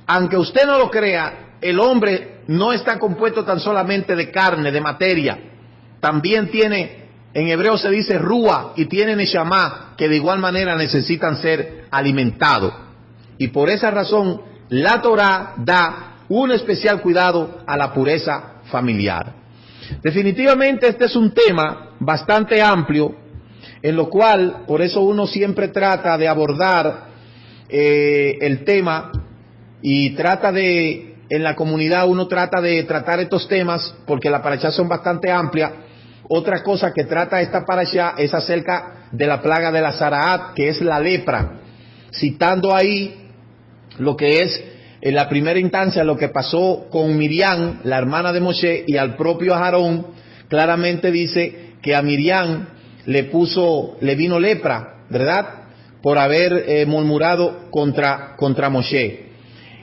aunque usted no lo crea, el hombre no está compuesto tan solamente de carne, de materia. También tiene, en hebreo se dice rúa, y tiene neshama, que de igual manera necesitan ser alimentados. Y por esa razón, la Torah da un especial cuidado a la pureza familiar. Definitivamente este es un tema bastante amplio, en lo cual, por eso uno siempre trata de abordar el tema, y en la comunidad uno trata de tratar estos temas, porque las parashá son bastante amplias. Otra cosa que trata esta parashá es acerca de la plaga de la Zaraat, que es la lepra, citando ahí lo que es en la primera instancia lo que pasó con Miriam, la hermana de Moshe, y al propio Aarón. Claramente dice que a Miriam le vino lepra, ¿verdad?, por haber murmurado contra Moshe.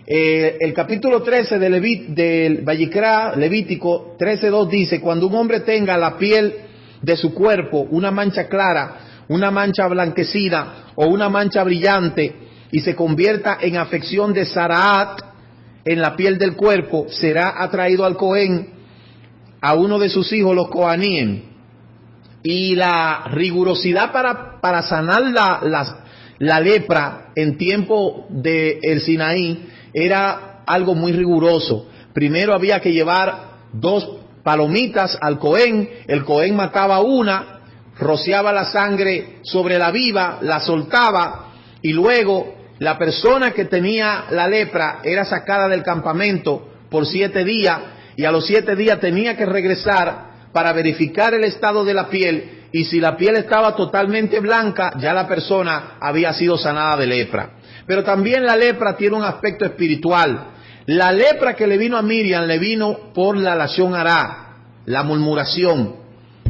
El capítulo 13 del Vayikra, Levítico 13:2 dice: cuando un hombre tenga la piel de su cuerpo una mancha clara, una mancha blanquecina o una mancha brillante, y se convierta en afección de Zaraat en la piel del cuerpo, será atraído al Cohen, a uno de sus hijos, los Cohanim. Y la rigurosidad para sanar la lepra en tiempo del Sinaí era algo muy riguroso. Primero había que llevar 2 palomitas al Cohen, el Cohen mataba una, rociaba la sangre sobre la viva, la soltaba, y luego la persona que tenía la lepra era sacada del campamento por 7 días, y a los 7 días tenía que regresar para verificar el estado de la piel, y si la piel estaba totalmente blanca, ya la persona había sido sanada de lepra. Pero también la lepra tiene un aspecto espiritual. La lepra que le vino a Miriam le vino por la lashon hará, la murmuración,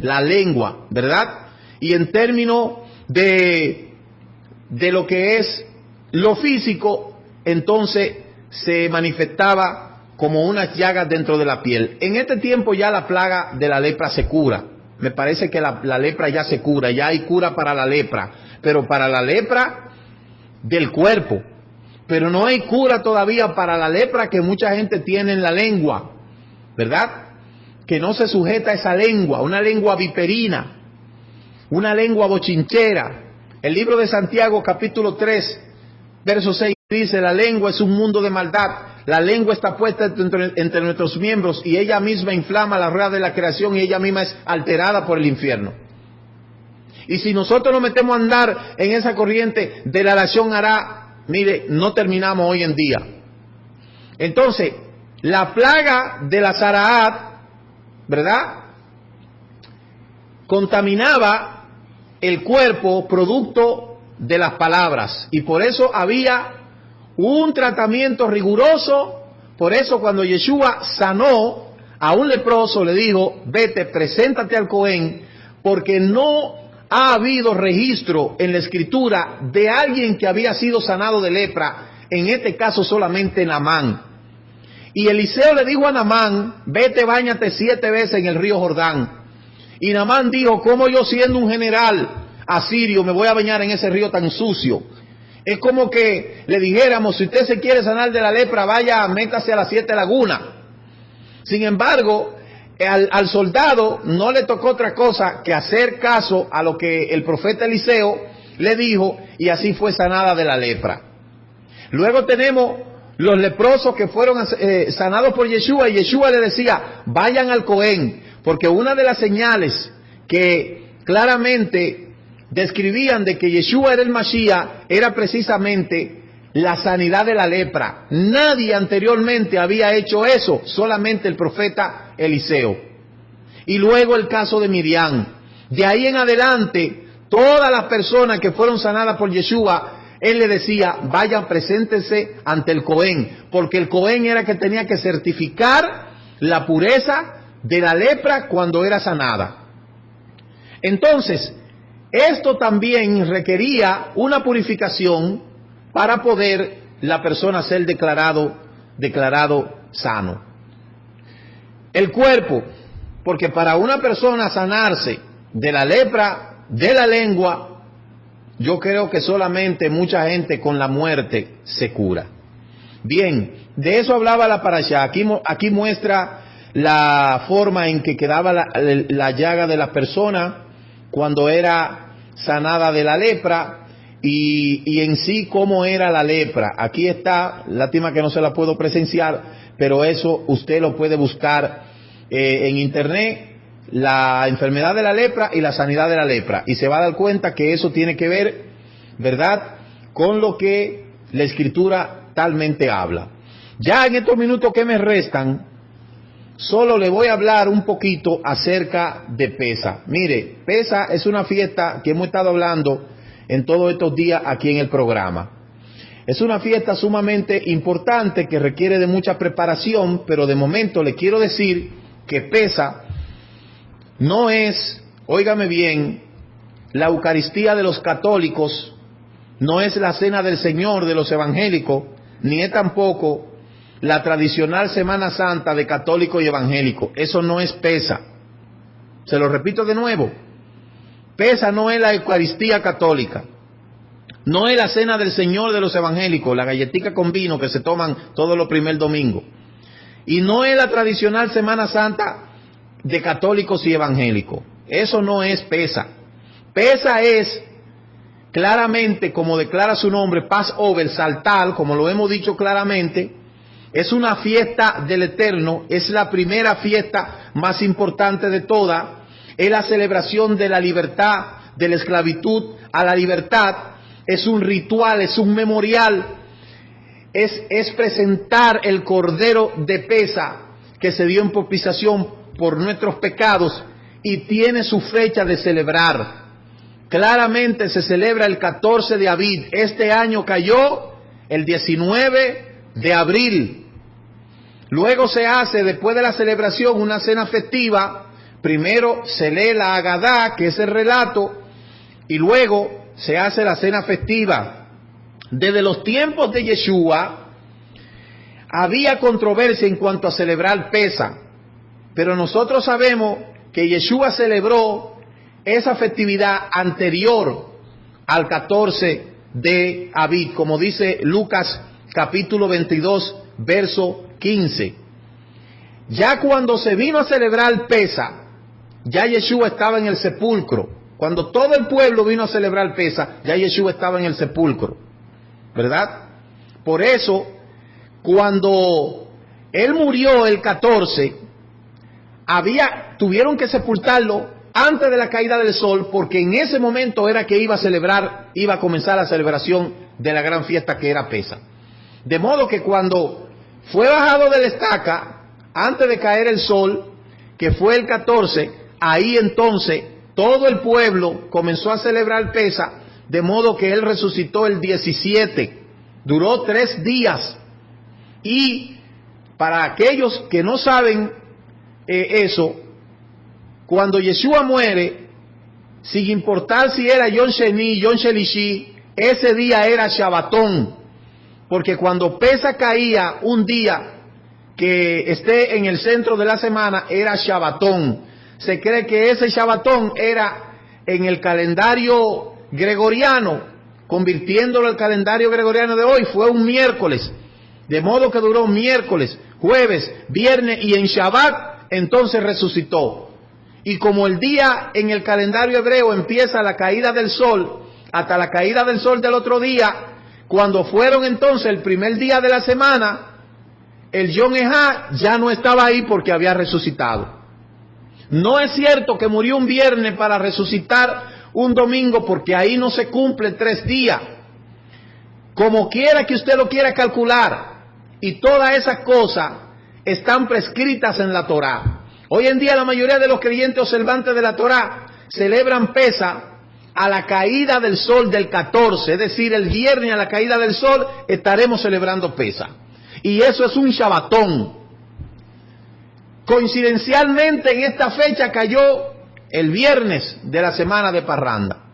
la lengua, ¿verdad? Y en términos de lo que es lo físico, entonces se manifestaba como unas llagas dentro de la piel. En este tiempo ya la plaga de la lepra se cura. Me parece que la lepra ya se cura, ya hay cura para la lepra, pero para la lepra del cuerpo. Pero no hay cura todavía para la lepra que mucha gente tiene en la lengua, ¿verdad? Que no se sujeta a esa lengua, una lengua viperina, una lengua bochinchera. El libro de Santiago, capítulo 3, verso 6, dice: la lengua es un mundo de maldad. La lengua está puesta entre nuestros miembros, y ella misma inflama la rueda de la creación, y ella misma es alterada por el infierno. Y si nosotros nos metemos a andar en esa corriente de la lashon hará, mire, no terminamos hoy en día. Entonces, la plaga de la Zaraat, ¿verdad?, contaminaba el cuerpo producto de las palabras, y por eso había un tratamiento riguroso. Por eso cuando Yeshua sanó a un leproso, le dijo: vete, preséntate al Cohen, porque no ha habido registro en la escritura de alguien que había sido sanado de lepra, en este caso solamente Naamán. Y Eliseo le dijo a Naamán: vete, báñate 7 veces en el río Jordán. Y Naamán dijo: ¿cómo yo, siendo un general asirio, me voy a bañar en ese río tan sucio? Es como que le dijéramos: si usted se quiere sanar de la lepra, vaya, métase a las 7 lagunas. Sin embargo, al soldado no le tocó otra cosa que hacer caso a lo que el profeta Eliseo le dijo, y así fue sanada de la lepra. Luego tenemos los leprosos que fueron sanados por Yeshua, y Yeshua le decía: vayan al Cohen, porque una de las señales que claramente describían de que Yeshua era el Mashiach era precisamente la sanidad de la lepra. Nadie anteriormente había hecho eso, solamente el profeta Eliseo. Y luego el caso de Miriam. De ahí en adelante, todas las personas que fueron sanadas por Yeshua, él le decía, vayan, preséntense ante el Cohen, porque el Cohen era que tenía que certificar la pureza de la lepra cuando era sanada. Entonces, esto también requería una purificación para poder la persona ser declarado sano. El cuerpo, porque para una persona sanarse de la lepra de la lengua, yo creo que solamente mucha gente con la muerte se cura. Bien, de eso hablaba la parashá. Aquí muestra la forma en que quedaba la llaga de la persona cuando era sanada de la lepra y en sí cómo era la lepra. Aquí está, lástima que no se la puedo presenciar, pero eso usted lo puede buscar en internet, la enfermedad de la lepra y la sanidad de la lepra, y se va a dar cuenta que eso tiene que ver, ¿verdad?, con lo que la Escritura talmente habla. Ya en estos minutos que me restan, solo le voy a hablar un poquito acerca de Pesa. Mire, Pesa es una fiesta que hemos estado hablando en todos estos días aquí en el programa. Es una fiesta sumamente importante que requiere de mucha preparación, pero de momento le quiero decir que Pesa no es, óigame bien, la Eucaristía de los católicos, no es la Cena del Señor de los evangélicos, ni es tampoco la tradicional Semana Santa de católico y evangélico. Eso no es Pesa. Se lo repito de nuevo. Pesa no es la Eucaristía católica, no es la Cena del Señor de los evangélicos, la galletica con vino que se toman todos los primer domingo, y no es la tradicional Semana Santa de católicos y evangélicos. Eso no es Pesa. Pesa es claramente, como declara su nombre, Passover, saltar, como lo hemos dicho claramente. Es una fiesta del Eterno, es la primera fiesta más importante de todas, es la celebración de la libertad, de la esclavitud a la libertad, es un ritual, es un memorial, es presentar el Cordero de Pesa que se dio en propiciación por nuestros pecados y tiene su fecha de celebrar. Claramente se celebra el 14 de Abib, este año cayó el 19 de abril. Luego se hace, después de la celebración, una cena festiva. Primero se lee la Agadá, que es el relato, y luego se hace la cena festiva. Desde los tiempos de Yeshua había controversia en cuanto a celebrar Pesa, pero nosotros sabemos que Yeshua celebró esa festividad anterior al 14 de Abib, como dice Lucas capítulo 22, verso 15. Ya cuando se vino a celebrar Pesa, ya Yeshua estaba en el sepulcro. Cuando todo el pueblo vino a celebrar Pesa, ya Yeshua estaba en el sepulcro, ¿verdad? Por eso, cuando él murió el 14, tuvieron que sepultarlo antes de la caída del sol, porque en ese momento era que iba a comenzar la celebración de la gran fiesta que era Pesa. De modo que cuando fue bajado de la estaca, antes de caer el sol, que fue el 14, ahí entonces todo el pueblo comenzó a celebrar Pesa, de modo que él resucitó el 17, duró 3 días. Y para aquellos que no saben eso, cuando Yeshua muere, sin importar si era Yom Sheni, Yom Shelishi, ese día era Shabbatón, porque cuando Pesa caía un día que esté en el centro de la semana, era Shabbatón. Se cree que ese Shabbatón era en el calendario gregoriano, convirtiéndolo al calendario gregoriano de hoy, fue un miércoles, de modo que duró miércoles, jueves, viernes, y en Shabbat entonces resucitó. Y como el día en el calendario hebreo empieza la caída del sol, hasta la caída del sol del otro día, cuando fueron entonces el primer día de la semana, el Yom Ejá ya no estaba ahí porque había resucitado. No es cierto que murió un viernes para resucitar un domingo, porque ahí no se cumplen 3 días. como quiera que usted lo quiera calcular, y todas esas cosas están prescritas en la Torá. Hoy en día la mayoría de los creyentes observantes de la Torá celebran Pesaj a la caída del sol del 14, es decir, el viernes a la caída del sol estaremos celebrando Pesaj. Y eso es un Shabbatón. Coincidencialmente en esta fecha cayó el viernes de la semana de parranda.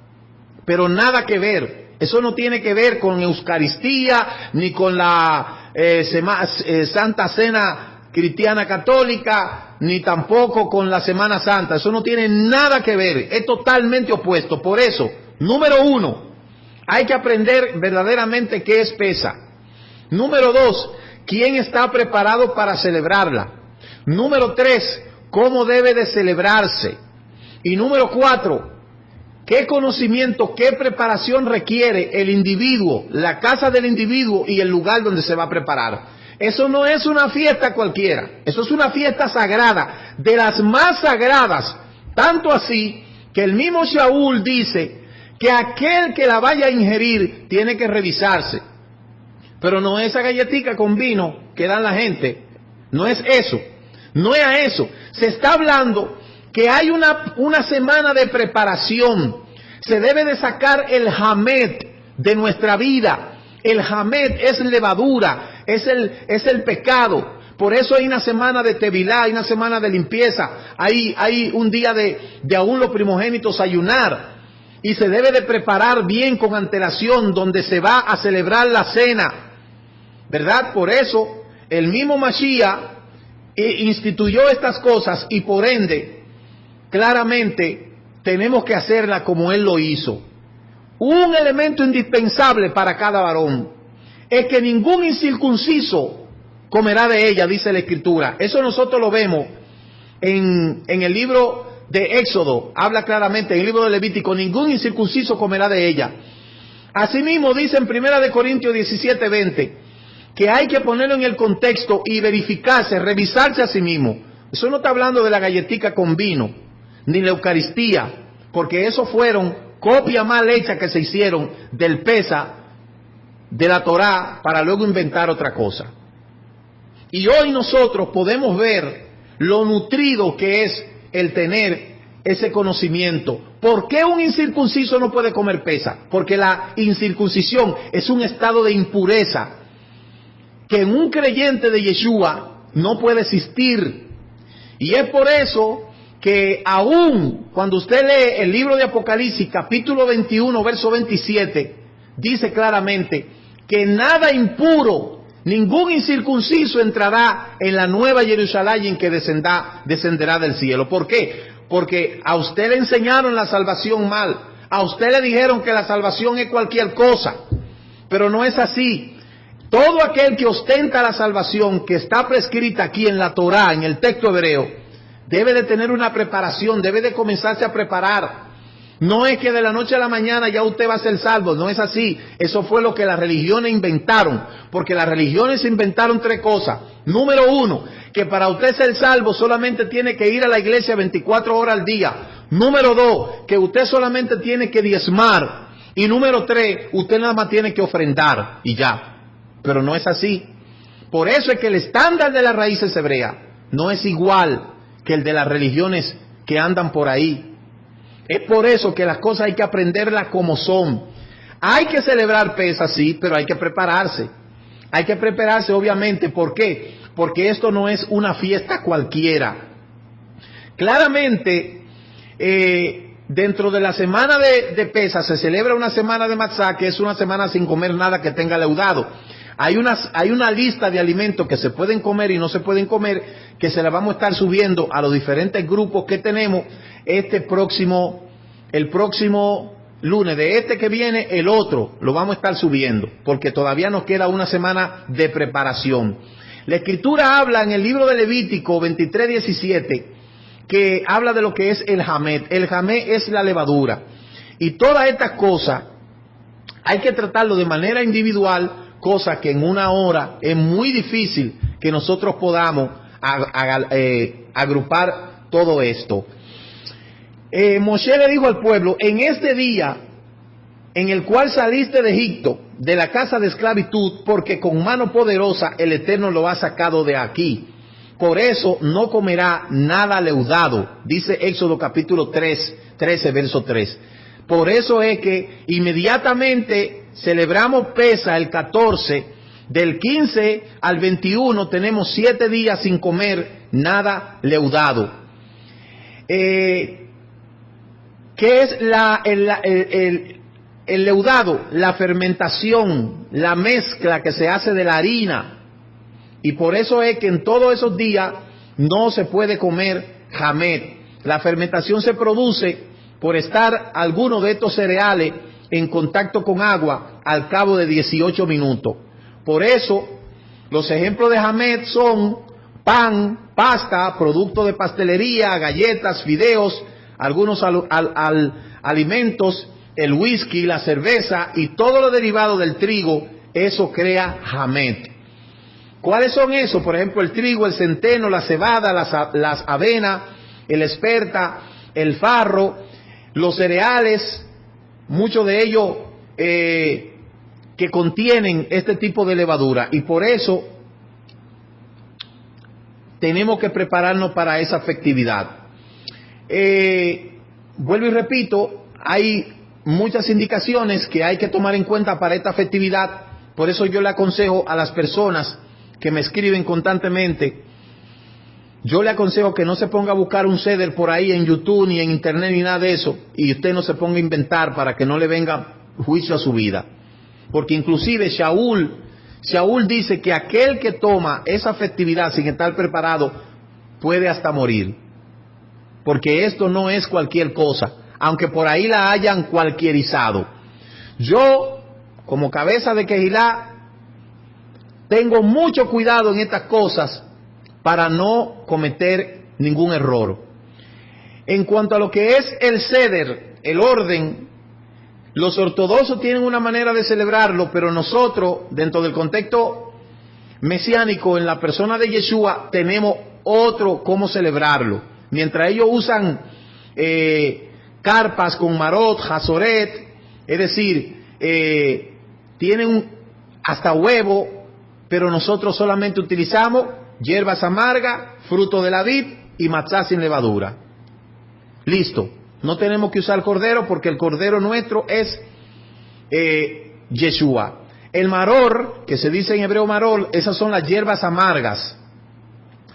Pero nada que ver. Eso no tiene que ver con Eucaristía, ni con la Santa Cena Cristiana Católica, ni tampoco con la Semana Santa. Eso no tiene nada que ver, es totalmente opuesto. Por eso, número 1, hay que aprender verdaderamente qué es Pesaj. Número 2, quién está preparado para celebrarla. Número 3, cómo debe de celebrarse. Y número 4, qué conocimiento, qué preparación requiere el individuo, la casa del individuo y el lugar donde se va a preparar. Eso no es una fiesta cualquiera, eso es una fiesta sagrada, de las más sagradas, tanto así que el mismo Shaul dice que aquel que la vaya a ingerir tiene que revisarse. Pero no es esa galletica con vino que dan la gente, no es eso, no es a eso. Se está hablando que hay una semana de preparación, se debe de sacar el hamet de nuestra vida. El hamet es levadura, es el pecado. Por eso hay una semana de tevilá, hay una semana de limpieza, hay un día de aún los primogénitos ayunar. Y se debe de preparar bien con antelación donde se va a celebrar la cena, ¿verdad? Por eso el mismo Mashiach instituyó estas cosas y por ende, claramente tenemos que hacerla como Él lo hizo. Un elemento indispensable para cada varón es que ningún incircunciso comerá de ella, dice la Escritura. Eso nosotros lo vemos en el libro de Éxodo, habla claramente, en el libro de Levítico, ningún incircunciso comerá de ella. Asimismo dice en 1 Corintios 17:20, que hay que ponerlo en el contexto y verificarse, revisarse a sí mismo. Eso no está hablando de la galletica con vino, ni la Eucaristía, porque eso fueron copias mal hechas que se hicieron del Pesaj, de la Torá, para luego inventar otra cosa. Y hoy nosotros podemos ver lo nutrido que es el tener ese conocimiento. ¿Por qué un incircunciso no puede comer Pesaj? Porque la incircuncisión es un estado de impureza que en un creyente de Yeshua no puede existir. Y es por eso que aún cuando usted lee el libro de Apocalipsis, capítulo 21, verso 27, dice claramente que nada impuro, ningún incircunciso entrará en la nueva Jerusalén que descenderá del cielo. ¿Por qué? Porque a usted le enseñaron la salvación mal, a usted le dijeron que la salvación es cualquier cosa, pero no es así. Todo aquel que ostenta la salvación que está prescrita aquí en la Torá, en el texto hebreo, debe de tener una preparación, debe de comenzarse a preparar. No es que de la noche a la mañana ya usted va a ser salvo, no es así. Eso fue lo que las religiones inventaron, porque las religiones inventaron 3 cosas. Número 1, que para usted ser salvo solamente tiene que ir a la iglesia 24 horas al día. Número 2, que usted solamente tiene que diezmar. Y número 3, usted nada más tiene que ofrendar y ya. Pero no es así. Por eso es que el estándar de las raíces hebreas no es igual que el de las religiones que andan por ahí. Es por eso que las cosas hay que aprenderlas como son. Hay que celebrar Pesaj, sí, pero hay que prepararse. Hay que prepararse, obviamente. ¿Por qué? Porque esto no es una fiesta cualquiera. Claramente, dentro de la semana de Pesaj se celebra una semana de Matzah, que es una semana sin comer nada que tenga leudado. Hay una lista de alimentos que se pueden comer y no se pueden comer, que se la vamos a estar subiendo a los diferentes grupos que tenemos el próximo lunes. De este que viene, el otro lo vamos a estar subiendo, porque todavía nos queda una semana de preparación. La Escritura habla en el libro de Levítico 23:17, que habla de lo que es el hamet. El hamet es la levadura. Y todas estas cosas hay que tratarlo de manera individual, cosa que en una hora es muy difícil que nosotros podamos agrupar todo esto. Moshe le dijo al pueblo, en este día en el cual saliste de Egipto, de la casa de esclavitud, porque con mano poderosa el Eterno lo ha sacado de aquí. Por eso no comerá nada leudado, dice Éxodo capítulo 13, verso 3. Por eso es que inmediatamente celebramos Pesa el 14, del 15 al 21 tenemos 7 días sin comer nada leudado. ¿Qué es el leudado? La fermentación, la mezcla que se hace de la harina. Y por eso es que en todos esos días no se puede comer hamet. La fermentación se produce por estar alguno de estos cereales en contacto con agua al cabo de 18 minutos. Por eso, los ejemplos de hamet son pan, pasta, producto de pastelería, galletas, fideos, algunos alimentos, el whisky, la cerveza y todo lo derivado del trigo. Eso crea hamet. ¿Cuáles son esos? Por ejemplo, el trigo, el centeno, la cebada, las avenas, el esperta, el farro, los cereales, muchos de ellos que contienen este tipo de levadura. Y por eso tenemos que prepararnos para esa festividad. Vuelvo y repito, hay muchas indicaciones que hay que tomar en cuenta para esta festividad. Por eso yo le aconsejo a las personas que me escriben constantemente, yo le aconsejo que no se ponga a buscar un ceder por ahí en YouTube ni en internet ni nada de eso, y usted no se ponga a inventar para que no le venga juicio a su vida. Porque inclusive Shaul dice que aquel que toma esa festividad sin estar preparado puede hasta morir. Porque esto no es cualquier cosa, aunque por ahí la hayan cualquierizado. Yo, como cabeza de Quejilá, tengo mucho cuidado en estas cosas para no cometer ningún error. En cuanto a lo que es el ceder, el orden, los ortodoxos tienen una manera de celebrarlo, pero nosotros, dentro del contexto mesiánico, en la persona de Yeshua, tenemos otro cómo celebrarlo. Mientras ellos usan carpas con marot, hazoret, es decir, tienen hasta huevo, pero nosotros solamente utilizamos hierbas amargas, fruto de la vid y matzá sin levadura. Listo. No tenemos que usar cordero porque el cordero nuestro es Yeshua. El maror, que se dice en hebreo maror, esas son las hierbas amargas.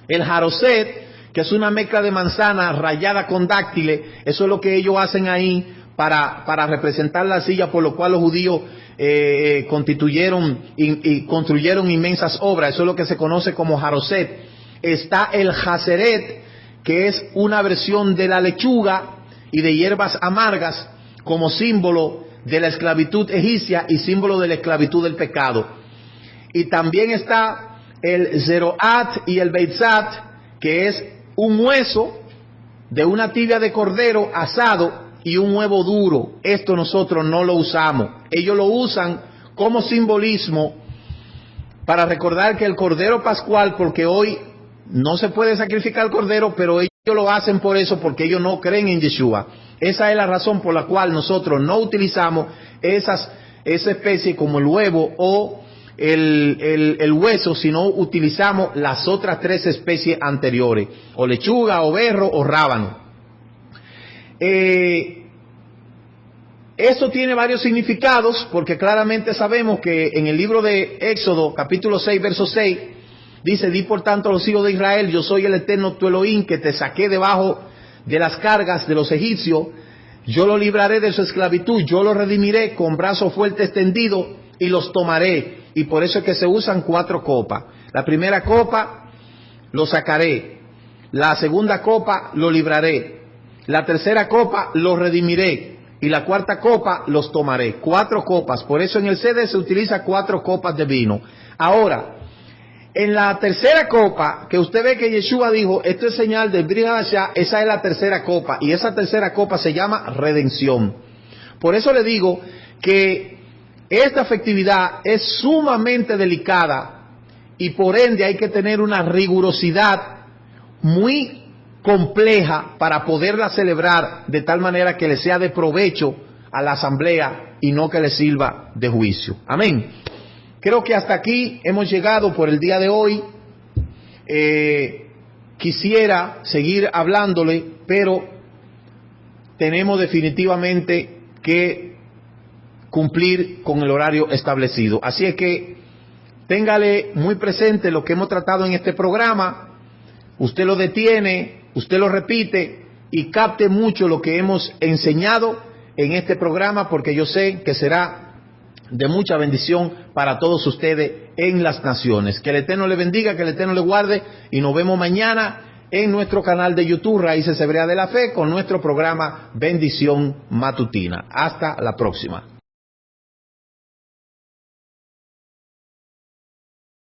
El jaroset, que es una mezcla de manzana rallada con dáctiles, eso es lo que ellos hacen ahí para representar la silla por lo cual los judíos constituyeron y construyeron inmensas obras. Eso es lo que se conoce como jaroset. Está el jaceret, que es una versión de la lechuga y de hierbas amargas como símbolo de la esclavitud egipcia y símbolo de la esclavitud del pecado. Y también está el zeroat y el beitzat, que es un hueso de una tibia de cordero asado y un huevo duro. Esto nosotros no lo usamos. Ellos lo usan como simbolismo para recordar que el cordero pascual, porque hoy no se puede sacrificar el cordero, pero ellos lo hacen por eso, porque ellos no creen en Yeshua. Esa es la razón por la cual nosotros no utilizamos esa especie como el huevo o el hueso, sino utilizamos las otras 3 especies anteriores, o lechuga, o berro, o rábano. Esto tiene varios significados, porque claramente sabemos que en el libro de Éxodo, capítulo 6, verso 6, dice: di por tanto a los hijos de Israel, yo soy el Eterno tu Elohim, que te saqué debajo de las cargas de los egipcios, yo lo libraré de su esclavitud, yo lo redimiré con brazo fuerte extendido y los tomaré. Y por eso es que se usan 4 copas. La primera copa lo sacaré, la segunda copa lo libraré, la tercera copa lo redimiré y la cuarta copa los tomaré. 4 copas, por eso en el sede se utiliza 4 copas de vino. Ahora, en la tercera copa, que usted ve que Yeshua dijo, esto es señal del Brit Hadashah, esa es la tercera copa, y esa tercera copa se llama redención. Por eso le digo que esta festividad es sumamente delicada, y por ende hay que tener una rigurosidad muy compleja para poderla celebrar de tal manera que le sea de provecho a la asamblea y no que le sirva de juicio. Amén. Creo que hasta aquí hemos llegado por el día de hoy. Quisiera seguir hablándole, pero tenemos definitivamente que cumplir con el horario establecido. Así es que téngale muy presente lo que hemos tratado en este programa. Usted lo detiene, usted lo repite y capte mucho lo que hemos enseñado en este programa, porque yo sé que será de mucha bendición para todos ustedes en las naciones. Que el Eterno le bendiga, que el Eterno le guarde y nos vemos mañana en nuestro canal de YouTube Raíces Hebreas de la Fe con nuestro programa Bendición Matutina. Hasta la próxima.